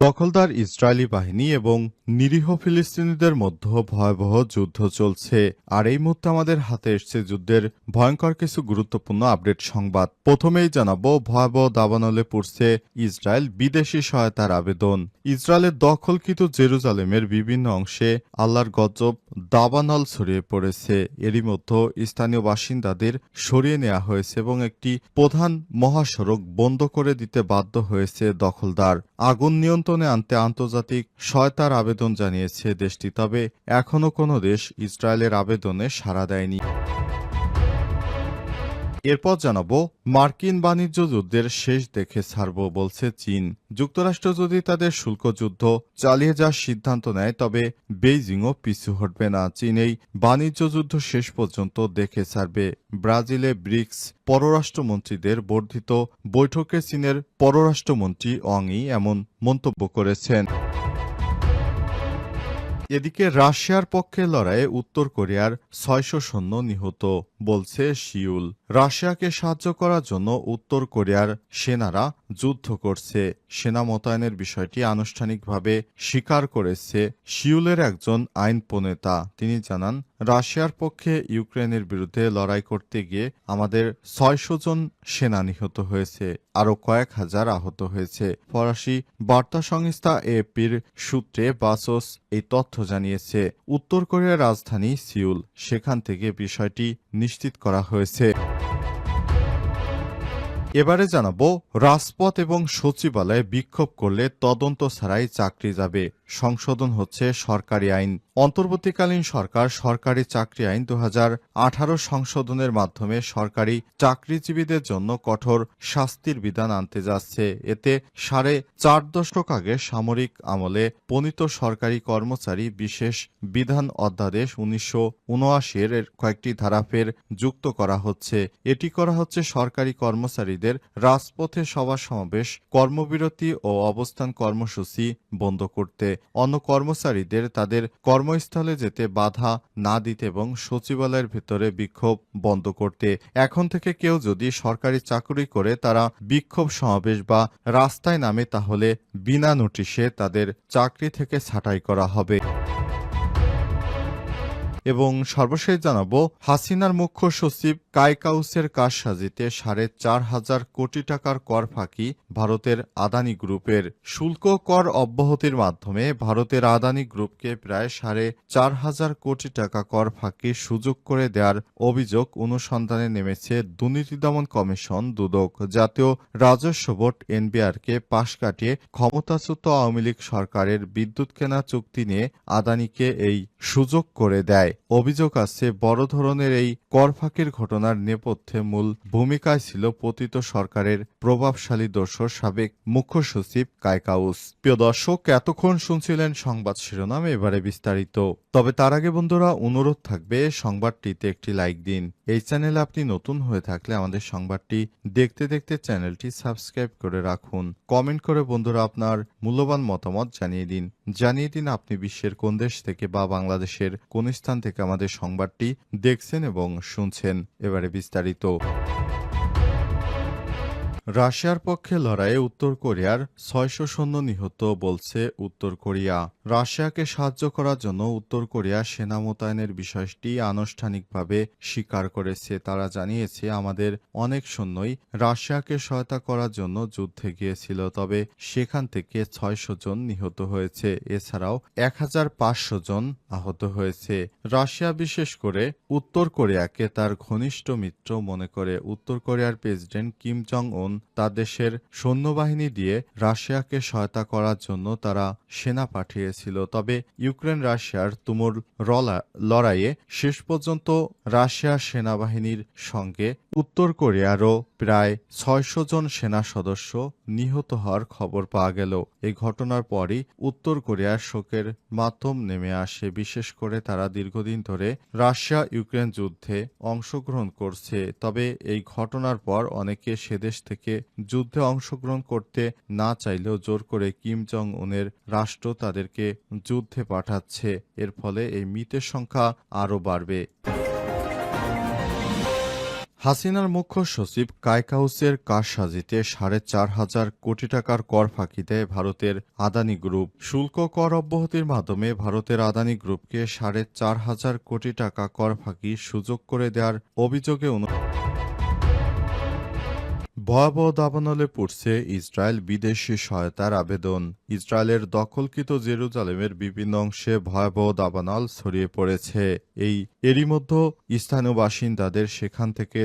দখলদার ইসরায়েলি বাহিনী এবং নিরীহ ফিলিস্তিনিদের মধ্যে ভয়াবহ যুদ্ধ চলছে। আর এই মুহূর্তে আমাদের হাতে এসছে যুদ্ধের ভয়ঙ্কর কিছু গুরুত্বপূর্ণ আপডেট সংবাদ। প্রথমেই জানাবো, ভয়াবহ দাবানলে পড়ছে ইসরায়েল, বিদেশি সহায়তার আবেদন। ইসরায়েলের দখলকৃত জেরুজালেমের বিভিন্ন অংশে আল্লাহর গজব দাবানল ছড়িয়ে পড়েছে। এরই মধ্যে স্থানীয় বাসিন্দাদের সরিয়ে নেওয়া হয়েছে এবং একটি প্রধান মহাসড়ক বন্ধ করে দিতে বাধ্য হয়েছে দখলদার। আগুন নিয়ন্ত্রণে আনতে আন্তর্জাতিক সহায়তার আবেদন জানিয়েছে দেশটি, তবে এখনও কোনো দেশ ইসরায়েলের আবেদনে সাড়া দেয়নি। এরপর জানাবো, মার্কিন বাণিজ্য যুদ্ধের শেষ দেখে ছাড়ব বলছে চীন। যুক্তরাষ্ট্র যদি তাদের শুল্ক যুদ্ধ চালিয়ে যাওয়ার সিদ্ধান্ত নেয় তবে বেইজিংও পিছু হটবে না। চীন এই বাণিজ্য যুদ্ধ শেষ পর্যন্ত দেখে ছাড়বে। ব্রাজিলে ব্রিক্স পররাষ্ট্রমন্ত্রীদের বর্ধিত বৈঠকে চীনের পররাষ্ট্রমন্ত্রী ওয়াং ই এমন মন্তব্য করেছেন। এদিকে রাশিয়ার পক্ষে লড়াইয়ে উত্তর কোরিয়ার ৬০০ সৈন্য নিহত বলছে সিউল। রাশিয়াকে সাহায্য করার জন্য উত্তর কোরিয়ার সেনারা যুদ্ধ করছে। সেনা মোতায়েনের বিষয়টি আনুষ্ঠানিকভাবে স্বীকার করেছে সিউলের একজন আইন প্রণেতা। তিনি জানান, রাশিয়ার পক্ষে ইউক্রেনের বিরুদ্ধে লড়াই করতে গিয়ে আমাদের ৬০০ জন সেনা নিহত হয়েছে, আরও কয়েক হাজার আহত হয়েছে। ফরাসি বার্তা সংস্থা এএফপির সূত্রে বাসোস এই তথ্য জানিয়েছে। উত্তর কোরিয়ার রাজধানী সিউল, সেখান থেকে বিষয়টি নিশ্চিত করা হয়েছে। এবারে জানাবো, রাজপথ এবং সচিবালয়ে বিক্ষোভ করলে তদন্ত ছাড়াই চাকরি যাবে। সংশোধন হচ্ছে সরকারি আইন। অন্তর্বর্তীকালীন সরকার সরকারি চাকরি আইন ২০১৮ সংশোধনের মাধ্যমে সরকারি চাকরিজীবীদের জন্য কঠোর শাস্তির বিধান আনতে যাচ্ছে। এতে ৪.৫ দশক আগে সামরিক আমলে প্রণীত সরকারি কর্মচারী বিশেষ বিধান অধ্যাদেশ ১৯৭৯ এর কয়েকটি ধারা ফের যুক্ত করা হচ্ছে। এটি করা হচ্ছে সরকারি কর্মচারীদের রাজপথে সভা সমাবেশ, কর্মবিরতি ও অবস্থান কর্মসূচি বন্ধ করতে, অন্য কর্মচারীদের তাদের কর্মস্থলে যেতে বাধা না দিতে এবং সচিবালয়ের ভেতরে বিক্ষোভ বন্ধ করতে। এখন থেকে কেউ যদি সরকারি চাকরি করে তারা বিক্ষোভ সমাবেশ বা রাস্তায় নামে তাহলে বিনা নোটিশে তাদের চাকরি থেকে ছাঁটাই করা হবে। এবং সর্বশেষ জানাবো, হাসিনার মুখ্য সচিব কায়কাউসের কারসাজিতে ৪.৫ কোটি টাকার কর ফাঁকি ভারতের আদানি গ্রুপের। শুল্ক কর অব্যাহতির মাধ্যমে ভারতের আদানি গ্রুপকে প্রায় ৪.৫ কোটি টাকা কর ফাঁকির সুযোগ করে দেওয়ার অভিযোগ অনুসন্ধানে নেমেছে দুর্নীতি দমন কমিশন দুদক। জাতীয় রাজস্ব বোর্ড এনবিআরকে পাশ কাটিয়ে ক্ষমতাচ্যুত আওয়ামী লীগ সরকারের বিদ্যুৎ কেনা চুক্তি নিয়ে আদানিকে এই সুযোগ করে দেয়। অভিযোগ আছে, বড় ধরনের এই কর ফাঁকির ঘটনার নেপথ্যে মূল ভূমিকায় ছিল পতিত সরকারের প্রভাবশালী দোসর সাবেক মুখ্য সচিব কায়কাউস। প্রিয় দর্শক, এতক্ষণ শুনছিলেন সংবাদ শিরোনাম, এবারে বিস্তারিত। তবে তার আগে বন্ধুরা, অনুরোধ থাকবে সংবাদটিতে একটি লাইক দিন। এই চ্যানেলে আপনি নতুন হয়ে থাকলে আমাদের সংবাদটি দেখতে দেখতে চ্যানেলটি সাবস্ক্রাইব করে রাখুন। কমেন্ট করে বন্ধুরা আপনার মূল্যবান মতামত জানিয়ে দিন। আপনি বিশ্বের কোন দেশ থেকে বা বাংলাদেশের কোন স্থান থেকে আমাদের সংবাদটি দেখছেন এবং শুনছেন। এবারে বিস্তারিত। রাশিয়ার পক্ষে লড়াইয়ে উত্তর কোরিয়ার ৬০০ সৈন্য নিহত বলছে উত্তর কোরিয়া। রাশিয়াকে সাহায্য করার জন্য উত্তর কোরিয়া সেনা মোতায়েনের বিষয়টি আনুষ্ঠানিকভাবে স্বীকার করেছে। তারা জানিয়েছে, আমাদের অনেক সৈন্যই রাশিয়াকে সহায়তা করার জন্য যুদ্ধে গিয়েছিল, তবে সেখান থেকে ৬০০ জন নিহত হয়েছে। এছাড়াও ১৫০০ জন আহত হয়েছে। রাশিয়া বিশেষ করে উত্তর কোরিয়াকে তার ঘনিষ্ঠ মিত্র মনে করে। উত্তর কোরিয়ার প্রেসিডেন্ট কিম জং উন তার দেশের সৈন্যবাহিনী দিয়ে রাশিয়াকে সহায়তা করার জন্য তারা সেনা পাঠিয়েছিল। তবে ইউক্রেন রাশিয়ার তুমুল লড়াইয়ে শেষ পর্যন্ত রাশিয়ার সেনাবাহিনীর সঙ্গে উত্তর কোরিয়ারও প্রায় ৬০০ জন সেনা সদস্য নিহত হওয়ার খবর পাওয়া গেল। এই ঘটনার পরই উত্তর কোরিয়ার শোকের মাধ্যম নেমে আসে। বিশেষ করে তারা দীর্ঘদিন ধরে রাশিয়া ইউক্রেন যুদ্ধে অংশগ্রহণ করছে। তবে এই ঘটনার পর অনেকে সেদেশ থেকে যুদ্ধে অংশগ্রহণ করতে না চাইলেও জোর করে কিম জং উনের রাষ্ট্র তাদেরকে যুদ্ধে পাঠাচ্ছে। এর ফলে এই মৃতের সংখ্যা আরও বাড়বে। হাসিনার মুখ্য সচিব কায়কাউসের কারসাজিতে ৪,৫০০ কোটি টাকার কর ফাঁকি দেয় ভারতের আদানি গ্রুপ। শুল্ক কর অব্যাহতির মাধ্যমে ভারতের আদানি গ্রুপকে ৪,৫০০ কোটি টাকা কর ফাঁকির সুযোগ করে দেওয়ার অভিযোগে ভয়াবহ দাবানলে পড়ছে ইসরায়েল। বিদেশি সহায়তার আবেদন। ইসরায়েলের দখলকৃত জেরুজালেমের বিভিন্ন অংশে ভয়াবহ দাবানল ছড়িয়ে পড়েছে। এরই মধ্যে স্থানীয় বাসিন্দাদের সেখান থেকে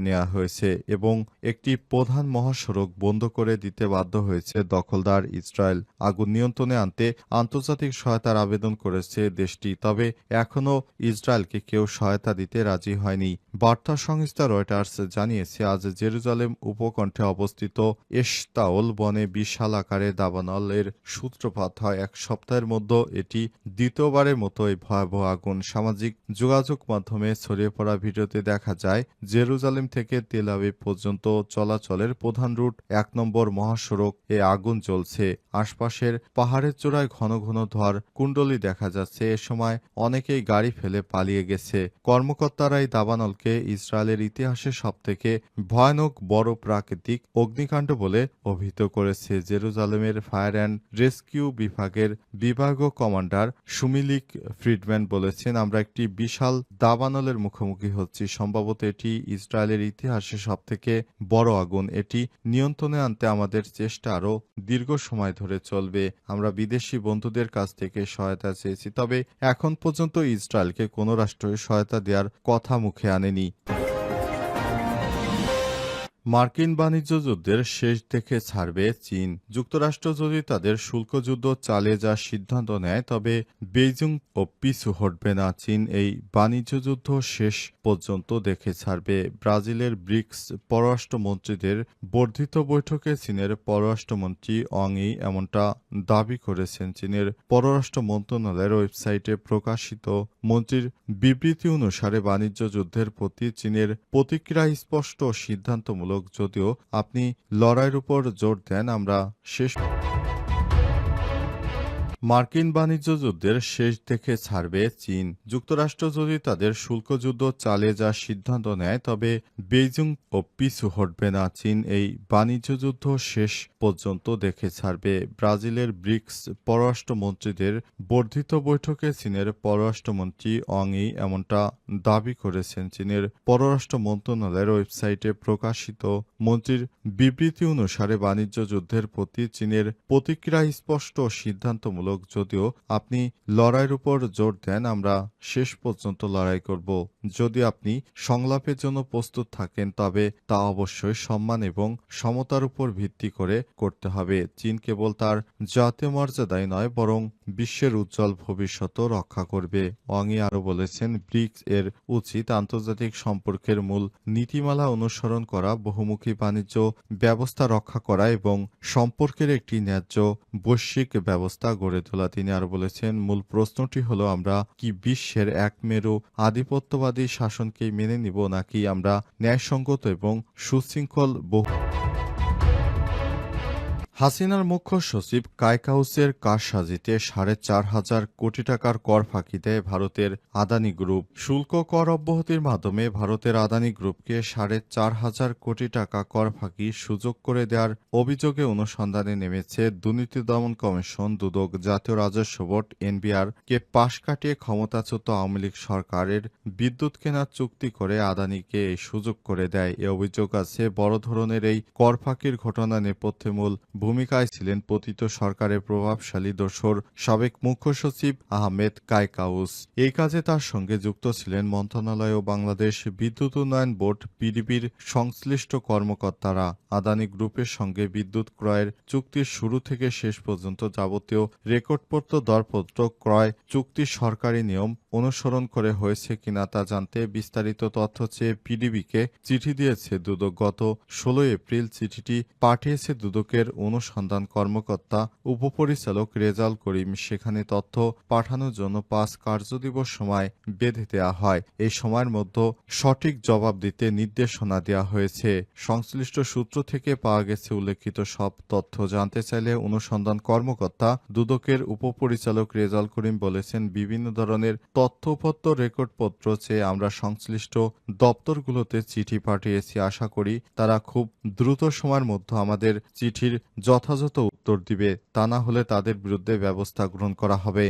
নেওয়া হয়েছে এবং একটি প্রধান মহাসড়ক বন্ধ করে দিতে বাধ্য হয়েছে দখলদার ইসরায়েল। আগুন নিয়ন্ত্রণে আনতে আন্তর্জাতিক সহায়তার আবেদন করেছে দেশটি, তবে এখনও ইসরায়েলকে কেউ সহায়তা দিতে রাজি হয়নি। বার্তা সংস্থা রয়টার্স জানিয়েছে, আজ জেরুজালেম উপকণ্ঠে অবস্থিত এশতাওল বনে বিশাল আকারের দাবানলের সূত্রপাত হয়। এক সপ্তাহের মধ্যে এটি দ্বিতীয়বারের মতো এই ভয়াবহ আগুন। সামাজিক যোগাযোগ মাধ্যমে ছড়িয়ে পড়া ভিডিওতে দেখা যায় জেরুজালেম থেকে তেল আবিব পর্যন্ত চলাচলের প্রধান রুট ১ নম্বর মহাসড়ক এ আগুন জ্বলছে। আশপাশের পাহাড়ের চূড়ায় ঘন ঘন ধোঁয়ার কুণ্ডলী দেখা যাচ্ছে। এ সময় অনেকেই গাড়ি ফেলে পালিয়ে গেছে। কর্মকর্তারা এই দাবানলকে ইসরায়েলের ইতিহাসে সবথেকে ভয়ানক বড় প্রাকৃতিক অগ্নিকাণ্ড বলে অভিহিত করেছে। জেরুজালেমের ফায়ার অ্যান্ড রেস্কিউ বিভাগের বিভাগীয় কমান্ডার সুমিলিক ফ্রিডম্যান বলেছেন, আমরা একটি বিশাল দাবানলের মুখোমুখি হচ্ছি। সম্ভবত এটি ইসরায়েলের ইতিহাসে সবথেকে বড় আগুন। এটি নিয়ন্ত্রণে আনতে আমাদের চেষ্টা আরও দীর্ঘ সময় ধরে চলবে। আমরা বিদেশি বন্ধুদের কাছ থেকে সহায়তা চেয়েছি, তবে এখন পর্যন্ত ইসরায়েলকে কোনো রাষ্ট্রই সহায়তা দেওয়ার কথা মুখে আনেনি। মার্কিন বাণিজ্য যুদ্ধের শেষ দেখে ছাড়বে চীন। যুক্তরাষ্ট্র যদি তাদের শুল্ক যুদ্ধ চালিয়ে যাওয়ার সিদ্ধান্ত নেয়, তবে বেইজিং ও পিছু হটবে না। চীন এই বাণিজ্য যুদ্ধ শেষ পর্যন্ত দেখে ছাড়বে। ব্রাজিলের ব্রিক্স পররাষ্ট্রমন্ত্রীদের বর্ধিত বৈঠকে চীনের পররাষ্ট্রমন্ত্রী অং ই এমনটা দাবি করেছেন। চীনের পররাষ্ট্র মন্ত্রণালয়ের ওয়েবসাইটে প্রকাশিত মন্ত্রীর বিবৃতি অনুসারে বাণিজ্য যুদ্ধের প্রতি চীনের প্রতিক্রিয়া স্পষ্ট ও সিদ্ধান্তমূলক। যদিও আপনি লড়াইয়ের উপর জোর দেন, আমরা শেষ মার্কিন বাণিজ্য যুদ্ধের শেষ দেখে ছাড়বে চীন। যুক্তরাষ্ট্র যদি তাদের শুল্ক যুদ্ধ চালিয়ে যাওয়ার সিদ্ধান্ত নেয়, তবে বেইজিং ও পিছু হটবে না। চীন এই বাণিজ্য যুদ্ধ শেষ পর্যন্ত দেখে ছাড়বে। ব্রাজিলের ব্রিক্স পররাষ্ট্রমন্ত্রীদের বর্ধিত বৈঠকে চীনের পররাষ্ট্রমন্ত্রী অং ই এমনটা দাবি করেছেন। চীনের পররাষ্ট্র মন্ত্রণালয়ের ওয়েবসাইটে প্রকাশিত মন্ত্রীর বিবৃতি অনুসারে বাণিজ্য যুদ্ধের প্রতি চীনের প্রতিক্রিয়া স্পষ্ট ও সিদ্ধান্তমূলক। যদিও আপনি লড়াইয়ের উপর জোর দেন, আমরা শেষ পর্যন্ত লড়াই করব। যদি আপনি সংলাপের জন্য প্রস্তুত থাকেন, তবে তা অবশ্যই সম্মান এবং সমতার উপর ভিত্তি করে করতে হবে। চীন কেবল তার জাতীয় মর্যাদাই নয়, বরং বিশ্বের উজ্জ্বল ভবিষ্যতও রক্ষা করবে। ওয়াং ই আরও বলেছেন, ব্রিক্স এর উচিত আন্তর্জাতিক সম্পর্কের মূল নীতিমালা অনুসরণ করা, বহুমুখী বাণিজ্য ব্যবস্থা রক্ষা করা এবং সম্পর্কের একটি ন্যায্য বৈশ্বিক ব্যবস্থা গড়ে তোলা। তিনি আরও বলেছেন, মূল প্রশ্নটি হলো, আমরা কি বিশ্বের একমেরু আধিপত্যবাদী শাসনকেই মেনে নিব, নাকি আমরা ন্যায়সঙ্গত এবং সুশৃঙ্খল হাসিনার মুখ্য সচিব কায়কাউসের কারসাজিতে ৪,৫০০ কোটি টাকার কর ফাঁকি দেয় ভারতের আদানি গ্রুপ। শুল্ক কর অব্যাহতির মাধ্যমে ভারতের আদানি গ্রুপকে ৪,৫০০ কোটি টাকা কর ফাঁকির সুযোগ করে দেওয়ার অভিযোগে অনুসন্ধানে নেমেছে দুর্নীতি দমন কমিশন, দুদক। জাতীয় রাজস্ব বোর্ড এনবিআর কে পাশ কাটিয়ে ক্ষমতাচ্যুত আওয়ামী লীগ সরকারের বিদ্যুৎ কেনার চুক্তি করে আদানিকে এই সুযোগ করে দেয়। এ অভিযোগ আছে, বড় ধরনের এই কর ফাঁকির ঘটনা নেপথ্যে মূল ভূমিকায় ছিলেন পতিত সরকারের প্রভাবশালী দোসর সাবেক মুখ্য সচিব আহমেদ কায়কাউস। এই কাজে তার সঙ্গে যুক্ত ছিলেন মন্ত্রণালয় ও বাংলাদেশ বিদ্যুৎ উন্নয়ন বোর্ড পিডিবির সংশ্লিষ্ট কর্মকর্তারা। আদানি গ্রুপের সঙ্গে বিদ্যুৎ ক্রয়ের চুক্তির শুরু থেকে শেষ পর্যন্ত যাবতীয় রেকর্ডপত্র, দরপত্র, ক্রয় চুক্তির সরকারি নিয়ম অনুসরণ করে হয়েছে কিনা তা জানতে বিস্তারিত তথ্য চেয়ে পিডিবিকে চিঠি দিয়েছে দুদক। গত ১৬ এপ্রিল চিঠিটি পাঠিয়েছে দুদকের অনুসন্ধান কর্মকর্তা উপপরিচালক রেজাউল করিম সেখানে তথ্য পাঠানোর জন্য ৫ কার্যদিবস সময় বেঁধে দেওয়া হয়। এই সময়ের মধ্যে সঠিক জবাব দিতে নির্দেশনা দেওয়া হয়েছে। সংশ্লিষ্ট সূত্র থেকে পাওয়া গেছে উল্লেখিত সব তথ্য জানতে চাইলে অনুসন্ধান কর্মকর্তা দুদকের উপপরিচালক রেজাউল করিম বলেছেন, বিভিন্ন ধরনের তথ্যপত্র রেকর্ডপত্র চেয়ে আমরা সংশ্লিষ্ট দপ্তরগুলোতে চিঠি পাঠিয়েছি। আশা করি তারা খুব দ্রুত সময়ের মধ্যে আমাদের চিঠির যথাযথ উত্তর দিবে। তা না হলে তাদের বিরুদ্ধে ব্যবস্থা গ্রহণ করা হবে।